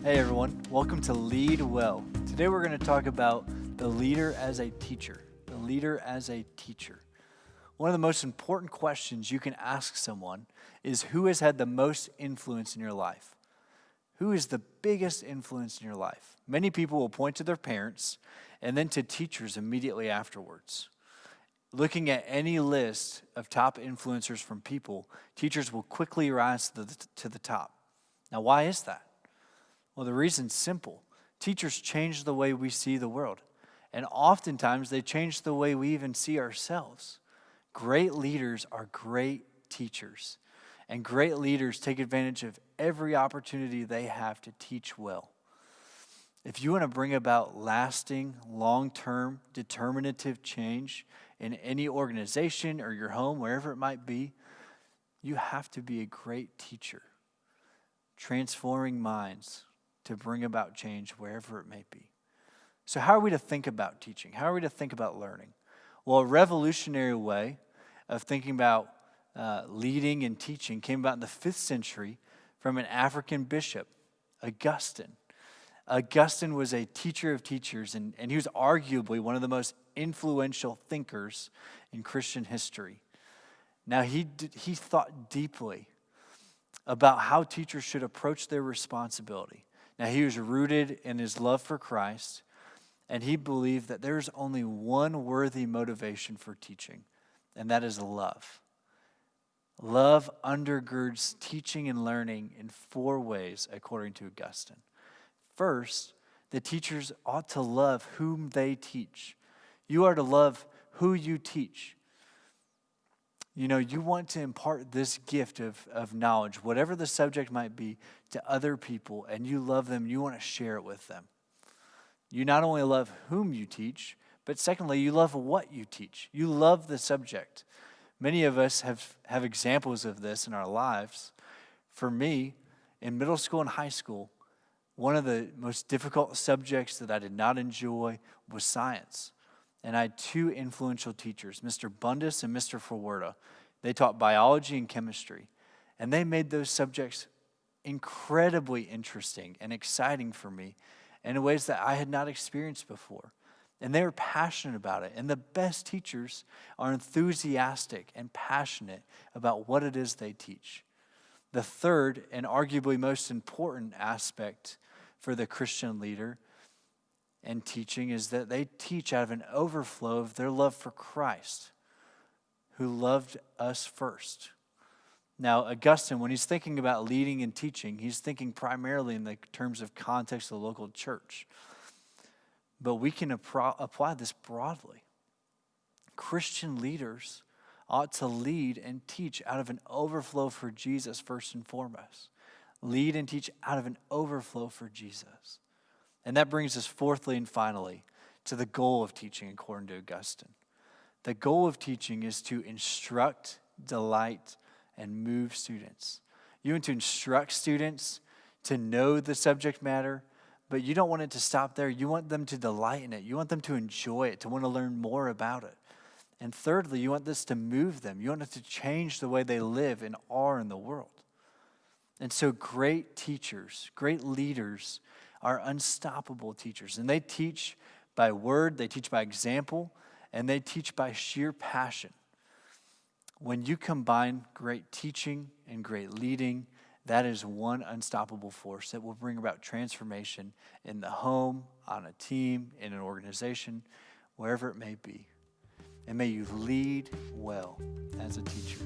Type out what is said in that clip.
Hey everyone, welcome to Lead Well. Today we're going to talk about the leader as a teacher. The leader as a teacher. One of the most important questions you can ask someone is who has had the most influence in your life? Who is the biggest influence in your life? Many people will point to their parents and then to teachers immediately afterwards. Looking at any list of top influencers from people, teachers will quickly rise to the top. Now, why is that? Well, the reason's simple. Teachers change the way we see the world, and oftentimes they change the way we even see ourselves. Great leaders are great teachers, and great leaders take advantage of every opportunity they have to teach well. If you want to bring about lasting, long-term, determinative change in any organization or your home, wherever it might be, you have to be a great teacher, transforming minds to bring about change wherever it may be. So how are we to think about teaching? How are we to think about learning? Well, a revolutionary way of thinking about leading and teaching came about in the 5th century from an African bishop, Augustine. Augustine was a teacher of teachers, and he was arguably one of the most influential thinkers in Christian history. Now, he thought deeply about how teachers should approach their responsibility. Now, he was rooted in his love for Christ, and he believed that there's only one worthy motivation for teaching, and that is love. Love undergirds teaching and learning in 4 ways, according to Augustine. First, the teachers ought to love whom they teach. You are to love who you teach. You know, you want to impart this gift of knowledge, whatever the subject might be, to other people, and you love them, you want to share it with them. You not only love whom you teach, but secondly, you love what you teach. You love the subject. Many of us have examples of this in our lives. For me, in middle school and high school, one of the most difficult subjects that I did not enjoy was science. And I had 2 influential teachers, Mr. Bundes and Mr. Forwerda. They taught biology and chemistry. And they made those subjects incredibly interesting and exciting for me in ways that I had not experienced before. And they were passionate about it. And the best teachers are enthusiastic and passionate about what it is they teach. The third and arguably most important aspect for the Christian leader and teaching is that they teach out of an overflow of their love for Christ, who loved us first. Now, Augustine, when he's thinking about leading and teaching, he's thinking primarily in the terms of context of the local church. But we can apply this broadly. Christian leaders ought to lead and teach out of an overflow for Jesus first and foremost. Lead and teach out of an overflow for Jesus. And that brings us fourthly and finally to the goal of teaching according to Augustine. The goal of teaching is to instruct, delight, and move students. You want to instruct students to know the subject matter, but you don't want it to stop there. You want them to delight in it. You want them to enjoy it, to want to learn more about it. And thirdly, you want this to move them. You want it to change the way they live and are in the world. And so great teachers, great leaders are unstoppable teachers. And they teach by word, they teach by example, and they teach by sheer passion. When you combine great teaching and great leading, that is one unstoppable force that will bring about transformation in the home, on a team, in an organization, wherever it may be. And may you lead well as a teacher.